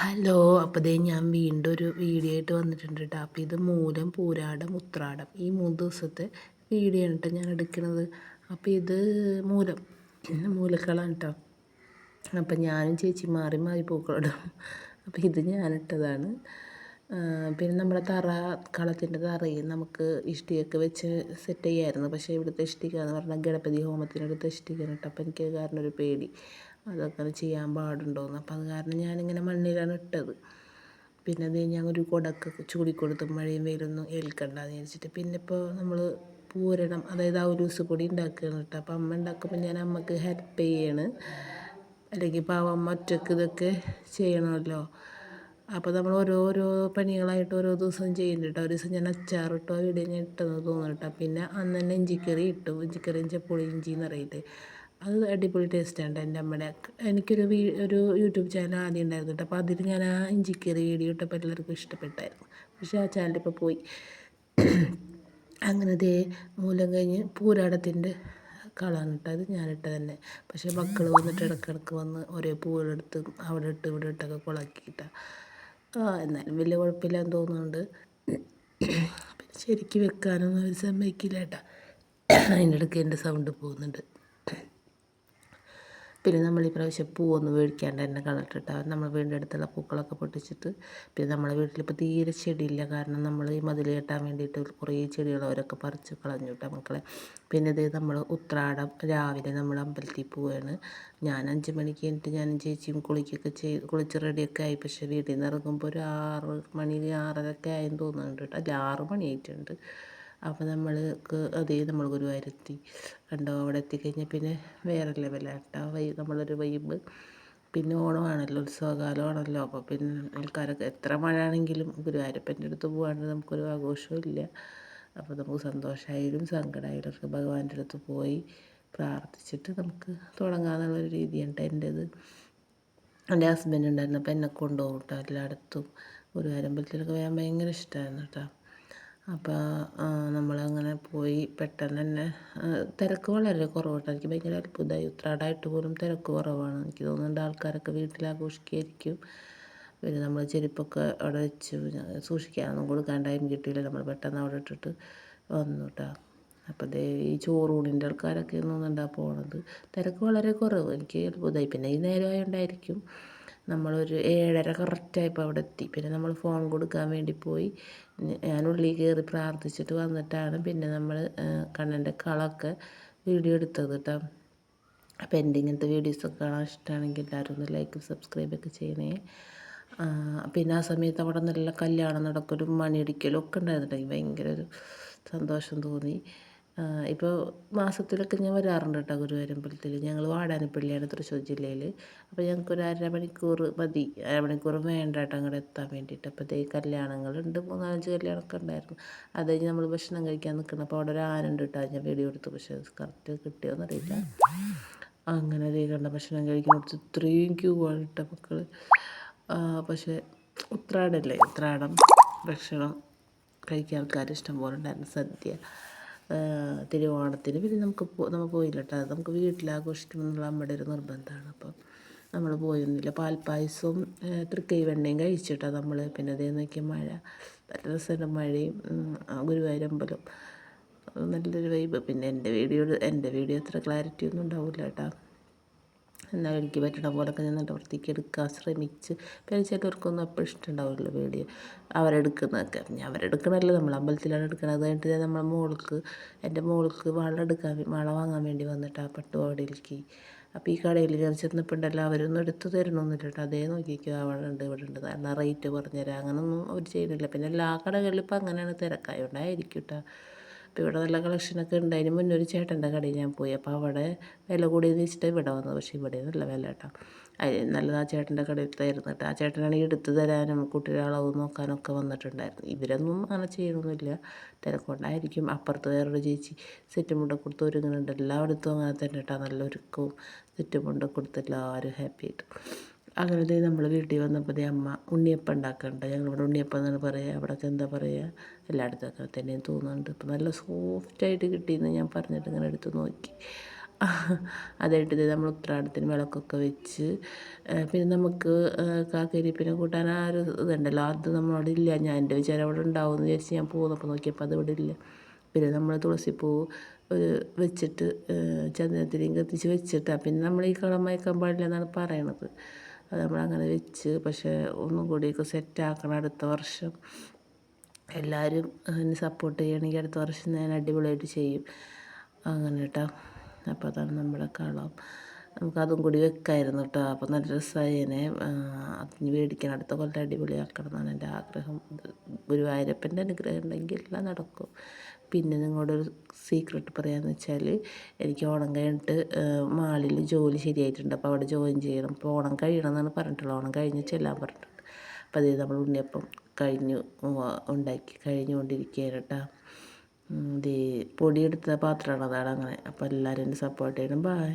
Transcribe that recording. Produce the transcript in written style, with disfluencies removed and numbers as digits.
Hello. അപ്പോൾ ദേ ഞാൻ വീണ്ടും ഒരു വീഡിയോ ആയിട്ട് വന്നിട്ടുണ്ട് കേട്ടോ. അപ്പോൾ ഇത് മൂലം, പൂരാടം, ഉത്രാടം ഈ 3 ദിവസത്തെ വീഡിയോ ആണ് കേട്ടോ ഞാൻ എടുക്കുന്നത്. അപ്പോൾ ഇത് മൂലക്കളാണ് കേട്ടോ. അപ്പം ഞാനും ചേച്ചി മാറി മാറി പൂക്കളിടും. അപ്പോൾ ഇത് ഞാനിട്ടതാണ്. പിന്നെ നമ്മുടെ കളത്തിൻ്റെ തറയിൽ നമുക്ക് ഇഷ്ടികയൊക്കെ വെച്ച് സെറ്റ് ചെയ്യാമായിരുന്നു. പക്ഷേ ഇവിടുത്തെ ഇഷ്ടിക എന്ന് പറഞ്ഞാൽ ഗണപതി ഹോമത്തിനടുത്ത് ഇഷ്ടികയാണ് കേട്ടോ. അപ്പോൾ എനിക്ക് കാരണം ഒരു പേടി, അതൊക്കെ ചെയ്യാൻ പാടുണ്ടോയെന്ന്. അപ്പോൾ അത് കാരണം ഞാനിങ്ങനെ മണ്ണിലാണ് ഇട്ടത്. പിന്നെ അത് ഞാൻ ഒരു കുടക്ക് ചൂടിക്കൊടുത്ത് മഴയും വെയിലൊന്നും ഏൽക്കണ്ടെന്ന് വിചാരിച്ചിട്ട്. പിന്നെ ഇപ്പോൾ നമ്മൾ പൂരണം, അതായത് ഔലൂസ് പൊടി ഉണ്ടാക്കുകയാണ് കേട്ടോ. അപ്പോൾ അമ്മ ഉണ്ടാക്കുമ്പോൾ ഞാൻ അമ്മക്ക് ഹെൽപ്പ് ചെയ്യാണ്. അല്ലെങ്കിൽ പാവം അമ്മ ഒറ്റക്ക് ഇതൊക്കെ ചെയ്യണമല്ലോ. അപ്പോൾ നമ്മൾ ഓരോരോ പണികളായിട്ട് ഓരോ ദിവസം ചെയ്യുന്നുണ്ട് കേട്ടോ. ഒരു ദിവസം ഞാൻ അച്ചാറിട്ടോ വീഡിയോ ഞാൻ ഇട്ടെന്ന് തോന്നുന്നു കേട്ടോ. പിന്നെ അന്ന് തന്നെ ഇഞ്ചിക്കറി ഇട്ടു. ഇഞ്ചിക്കറിയും ചെപ്പുളി ഇഞ്ചി എന്ന് പറയിട്ട് അത് അടിപൊളി ടേസ്റ്റാണ് എൻ്റെ അമ്മയുടെ. എനിക്കൊരു ഒരു യൂട്യൂബ് ചാനൽ ആദ്യം ഉണ്ടായിരുന്നു കേട്ടോ. അപ്പോൾ അതിൽ ഞാൻ ആ ഇഞ്ചിക്കറി വീഡിയോ ഇട്ടപ്പോൾ എല്ലാവർക്കും ഇഷ്ടപ്പെട്ടായിരുന്നു. പക്ഷേ ആ ചാനൽ ഇപ്പോൾ പോയി. അങ്ങനെ ദേ മൂലം കഴിഞ്ഞ് പൂരാടത്തിൻ്റെ കളാണ് കേട്ടോ. അത് ഞാനിട്ട് തന്നെ. പക്ഷേ മക്കൾ വന്നിട്ട് ഇടയ്ക്കിടയ്ക്ക് വന്ന് ഓരോ പൂവുകളെടുത്ത് അവിടെ ഇട്ട് ഇവിടെ ഇട്ടൊക്കെ കുളക്കിയിട്ടാണ്. എന്നാലും വലിയ കുഴപ്പമില്ലാന്ന് തോന്നുന്നുണ്ട്. പിന്നെ ശരിക്കും വെക്കാനൊന്നും അവർ സമ്മതിക്കില്ല കേട്ടോ. അതിൻ്റെ ഇടയ്ക്ക് എൻ്റെ സൗണ്ട് പോകുന്നുണ്ട്. പിന്നെ നമ്മൾ ഈ പ്രാവശ്യം പൂവൊന്നും മേടിക്കാണ്ട് തന്നെ കളറിട്ടിട്ട് നമ്മൾ വീടിൻ്റെ അടുത്തുള്ള പൂക്കളൊക്കെ പൊട്ടിച്ചിട്ട്. പിന്നെ നമ്മളെ വീട്ടിലിപ്പോൾ തീരെ ചെടിയില്ല. കാരണം നമ്മൾ ഈ മതിൽ കെട്ടാൻ വേണ്ടിയിട്ട് കുറേ ചെടികൾ അവരൊക്കെ പറിച്ച് കളഞ്ഞു കേട്ടോ മക്കളെ. പിന്നെ ഇത് നമ്മൾ ഉത്രാടം രാവിലെ നമ്മൾ അമ്പലത്തിൽ പോവുകയാണ്. ഞാൻ 5 മണിക്ക് എന്നിട്ട് ഞാനും ചേച്ചിയും കുളിച്ച് റെഡിയൊക്കെ ആയി. പക്ഷേ വീട്ടിൽ നിന്ന് ഇറങ്ങുമ്പോൾ ഒരു 6 മണി 6:30 ആയെന്ന് തോന്നുന്നുണ്ട് കേട്ടോ. അല്ല 6 മണി ആയിട്ടുണ്ട്. അപ്പോൾ നമ്മൾ ഗുരുവായൂരെത്തി കണ്ടോ. അവിടെ എത്തിക്കഴിഞ്ഞാൽ പിന്നെ വേറെ ലെവലാണ് കേട്ടോ. നമ്മളൊരു വൈബ്. പിന്നെ ഓണമാണല്ലോ, ഉത്സവകാലമാണല്ലോ. അപ്പോൾ പിന്നെ ആൾക്കാരൊക്കെ എത്ര മഴ ആണെങ്കിലും ഗുരുവായൂരപ്പൻ്റെ അടുത്ത് പോകാണ്ട് നമുക്കൊരു ആഘോഷവും ഇല്ല. അപ്പോൾ നമുക്ക് സന്തോഷമായാലും സങ്കടമായാലും ഒക്കെ ഭഗവാന്റെ അടുത്ത് പോയി പ്രാർത്ഥിച്ചിട്ട് നമുക്ക് തുടങ്ങാമെന്നുള്ളൊരു രീതിയാണ് എൻ്റേത്. എൻ്റെ ഹസ്ബൻഡ് ഉണ്ടായിരുന്നപ്പോൾ എന്നെ കൊണ്ടുപോകും കേട്ടോ എല്ലായിടത്തും. ഗുരുവായൂരമ്പലത്തിലൊക്കെ വരാൻ ഭയങ്കര ഇഷ്ടമായിരുന്നു കേട്ടോ. അപ്പോൾ നമ്മളങ്ങനെ പോയി. പെട്ടെന്ന് തന്നെ തിരക്ക് വളരെ കുറവാണ്. എനിക്ക് ഭയങ്കര അത്ഭുതമായി. ഉത്രാടമായിട്ട് പോലും തിരക്ക് കുറവാണ്. എനിക്ക് തോന്നുന്നുണ്ട് ആൾക്കാരൊക്കെ വീട്ടിൽ ആഘോഷിക്കുകയായിരിക്കും. പിന്നെ നമ്മൾ ചെരുപ്പൊക്കെ അവിടെ വെച്ച് സൂക്ഷിക്കാനൊന്നും കൊടുക്കാൻ ടൈം കിട്ടിയില്ല. നമ്മൾ പെട്ടെന്ന് അവിടെ ഇട്ടിട്ട് വന്നു കേട്ടോ. അപ്പോൾ ഈ ചോറൂണിൻ്റെ ആൾക്കാരൊക്കെ ഒന്നുണ്ടാ പോണത്. തിരക്ക് വളരെ കുറവ്. എനിക്ക് അത്ഭുതമായി. പിന്നെ ഈ നേരം ആയതുകൊണ്ടായിരിക്കും. നമ്മളൊരു 7:30 കറക്റ്റായപ്പോൾ അവിടെ എത്തി. പിന്നെ നമ്മൾ ഫോൺ കൊടുക്കാൻ വേണ്ടി പോയി. ഞാൻ ഉള്ളിൽ കയറി പ്രാർത്ഥിച്ചിട്ട് വന്നിട്ടാണ് പിന്നെ നമ്മൾ കണ്ണൻ്റെ കളൊക്കെ വീഡിയോ എടുത്തത് കേട്ടോ. അപ്പോൾ എൻ്റെ ഇങ്ങനത്തെ വീഡിയോസൊക്കെ കാണാൻ ഇഷ്ടമാണെങ്കിൽ എല്ലാവരും ഒന്ന് ലൈക്കും സബ്സ്ക്രൈബൊക്കെ ചെയ്യണേ. പിന്നെ ആ സമയത്ത് അവിടെ നല്ല കല്യാണം നടക്കലും മണിയടിക്കലും ഒക്കെ ഉണ്ടായിരുന്നുണ്ടെങ്കിൽ ഭയങ്കര ഒരു സന്തോഷം തോന്നി. ഇപ്പോൾ മാസത്തിലൊക്കെ ഞാൻ വരാറുണ്ട് കേട്ടോ ഗുരുവായൂരമ്പലത്തിൽ. ഞങ്ങൾ വാടാനപ്പള്ളിയാണ്, തൃശ്ശൂർ ജില്ലയിൽ. അപ്പോൾ ഞങ്ങൾക്കൊരു 1/2 മണിക്കൂർ മതി. 1/2 മണിക്കൂർ വേണ്ട കേട്ടോ അങ്ങോട്ട് എത്താൻ വേണ്ടിയിട്ട്. അപ്പോൾ കല്യാണങ്ങളുണ്ട്, 3-4 കല്യാണമൊക്കെ ഉണ്ടായിരുന്നു. അത് കഴിഞ്ഞ് നമ്മൾ ഭക്ഷണം കഴിക്കാൻ നിൽക്കണം. അപ്പോൾ അവിടെ ഒരു ആനുണ്ട് കേട്ടോ. ഞാൻ വീഡിയോ എടുത്തു, പക്ഷേ അത് കറക്റ്റ് കിട്ടിയോന്ന് അറിയില്ല. അങ്ങനെ കണ്ട ഭക്ഷണം കഴിക്കുന്നിടത്ത് ഇത്രയും ക്യൂ ആണ് കേട്ടോ മക്കൾ. പക്ഷേ ഉത്രാടല്ലേ, ഉത്രാടം ഭക്ഷണം കഴിക്കാൻ ആൾക്കാർ ഇഷ്ടം പോലെ ഉണ്ടായിരുന്നു. സദ്യ തിരുവോണത്തിന് പിന്നെ നമ്മൾ പോയില്ല കേട്ടോ. അത് നമുക്ക് വീട്ടിൽ ആഘോഷിക്കണമെന്നുള്ള നമ്മുടെ ഒരു നിർബന്ധമാണ്. അപ്പോൾ നമ്മൾ പോയൊന്നുമില്ല. പാൽപ്പായസവും തൃക്കൈ വെണ്ണയും കഴിച്ചിട്ടാ നമ്മൾ. പിന്നെ അതേ നോക്കിയാൽ മഴ, നല്ല രസമുണ്ട്. മഴയും ഗുരുവായൂരമ്പലം നല്ലൊരു വൈബ്. പിന്നെ എൻ്റെ വീഡിയോ അത്ര ക്ലാരിറ്റി ഒന്നും ഉണ്ടാവില്ല കേട്ടോ. എന്നാൽ എനിക്ക് പറ്റണ പോലൊക്കെ ഞാൻ നല്ല വൃത്തിക്ക് എടുക്കാൻ ശ്രമിച്ച്. പിന്നെ ചിലവർക്കൊന്നും അപ്പോൾ ഇഷ്ടമുണ്ടാവില്ല വീഡിയോ അവരെടുക്കുന്നതൊക്കെ. ഞാൻ അവരെടുക്കണമല്ലോ, നമ്മൾ അമ്പലത്തിലാണ് എടുക്കണത്. അത് കഴിഞ്ഞിട്ട് എൻ്റെ മോൾക്ക് വള വാങ്ങാൻ വേണ്ടി വന്നിട്ടാണ് പട്ടുപാവാടയിലേക്ക്. അപ്പോൾ ഈ കടയിൽ കയറി ചെന്നപ്പോൾ ഉണ്ടല്ലോ, അവരൊന്നും എടുത്ത് തരണമൊന്നുമില്ല കേട്ടോ. അതേ നോക്കിക്കോ, അവിടെ ഉണ്ട് ഇവിടെ ഉണ്ട് എന്നാൽ റേറ്റ് പറഞ്ഞുതരാം, അങ്ങനൊന്നും അവർ ചെയ്യുന്നില്ല. പിന്നെ എല്ലാ കടകളിലും ഇപ്പോൾ അങ്ങനെയാണ്, തിരക്കായതുകൊണ്ടായിരിക്കും കേട്ടോ. അപ്പോൾ ഇവിടെ നല്ല കളക്ഷനൊക്കെ ഉണ്ട്. അതിന് മുന്നേ ഒരു ചേട്ടൻ്റെ കടയിൽ ഞാൻ പോയി. അപ്പോൾ അവിടെ വില കൂടിയെന്ന് വെച്ചിട്ട് ഇവിടെ വന്നത്. പക്ഷേ ഇവിടെ നല്ല വില കേട്ടോ. നല്ലത് ആ ചേട്ടൻ്റെ കടയിലത്തായിരുന്നു കേട്ടോ. ആ ചേട്ടനാണെങ്കിൽ എടുത്ത് തരാനും കുട്ടിയുടെ അളവ് നോക്കാനൊക്കെ വന്നിട്ടുണ്ടായിരുന്നു. ഇവരൊന്നും അങ്ങനെ ചെയ്യണമെന്നില്ല, തിരക്കൊണ്ടായിരിക്കും. അപ്പുറത്ത് വേറൊരു ചേച്ചി സെറ്റ് മുണ്ടൊക്കെ കൊടുത്ത് ഒരുങ്ങുന്നുണ്ട്. എല്ലായിടത്തും അങ്ങനെ തന്നെ കേട്ടോ. നല്ല ഒരുക്കവും സെറ്റ് മുണ്ടൊക്കെ കൊടുത്ത് എല്ലാവരും ഹാപ്പി ആയിട്ട്. അങ്ങനെ നമ്മൾ വീട്ടിൽ വന്നപ്പോൾ അമ്മ ഉണ്ണിയപ്പം ഉണ്ടാക്കുന്നുണ്ട്. ഞങ്ങളിവിടെ ഉണ്ണിയപ്പം എന്നാണ് പറയുക, അവിടെയൊക്കെ എന്താ പറയുക, എല്ലായിടത്തും ഒക്കെ തന്നെയും തോന്നുന്നുണ്ട്. ഇപ്പം നല്ല സോഫ്റ്റായിട്ട് കിട്ടിയെന്ന് ഞാൻ പറഞ്ഞിട്ട് ഇങ്ങനെ എടുത്ത് നോക്കി. അതായിട്ട് നമ്മൾ ഉത്രാടത്തിന് വിളക്കൊക്കെ വെച്ച് പിന്നെ നമുക്ക് കാക്കരിപ്പിനെ കൂട്ടാൻ ആ ഒരു ഇതുണ്ടല്ലോ, അത് നമ്മളവിടെ ഇല്ല. ഞാൻ എൻ്റെ വിചാരം അവിടെ ഉണ്ടാവും എന്ന് വിചാരിച്ച് ഞാൻ പോന്നപ്പോൾ നോക്കിയപ്പോൾ അത് ഇവിടെ ഇല്ല. പിന്നെ നമ്മൾ തുളസിപ്പൂ വെച്ചിട്ട് ചന്ദനത്തിരിയും കത്തിച്ച് വെച്ചിട്ടാണ്. പിന്നെ നമ്മൾ ഈ കളം മയക്കാൻ പാടില്ല എന്നാണ് പറയണത്. അത് നമ്മളങ്ങനെ വെച്ച്, പക്ഷേ ഒന്നും കൂടിയൊക്കെ സെറ്റാക്കണം അടുത്ത വർഷം. എല്ലാവരും എന്നെ സപ്പോർട്ട് ചെയ്യണമെങ്കിൽ അടുത്ത വർഷം ഞാൻ അടിപൊളിയായിട്ട് ചെയ്യും. അങ്ങനെ കേട്ടോ. അപ്പോൾ അതാണ് നമ്മുടെ കളം. നമുക്കതും കൂടി വെക്കായിരുന്നു കേട്ടോ. അപ്പോൾ നല്ല രസമായേനെ. അതിന് മേടിക്കണം, അടുത്ത കൊല്ലം അടിപൊളിയാക്കണം എന്നാണ് എൻ്റെ ആഗ്രഹം. ഗുരുവായൂരപ്പൻ്റെ അനുഗ്രഹം ഉണ്ടെങ്കിൽ എല്ലാം നടക്കും. പിന്നെ നിങ്ങളോടൊരു സീക്രട്ട് പറയാമെന്ന് വെച്ചാൽ, എനിക്ക് ഓണം കഴിഞ്ഞിട്ട് മാളിൽ ജോലി ശരിയായിട്ടുണ്ട്. അപ്പോൾ അവിടെ ജോയിൻ ചെയ്യണം. അപ്പോൾ ഓണം കഴിയണം എന്നാണ് പറഞ്ഞിട്ടുള്ളത്. ഓണം കഴിഞ്ഞ് ചെല്ലാൻ പറഞ്ഞിട്ടുണ്ട്. അപ്പോൾ അതേ നമ്മൾ ഉണ്ണിയപ്പം ഉണ്ടാക്കി കഴിഞ്ഞുകൊണ്ടിരിക്കുകയാണ് കേട്ടോ. പൊടിയെടുത്ത പാത്രമാണ് അതാണ് അങ്ങനെ. അപ്പോൾ എല്ലാവരും എന്നെ സപ്പോർട്ട് ചെയ്യണം. ബായ്.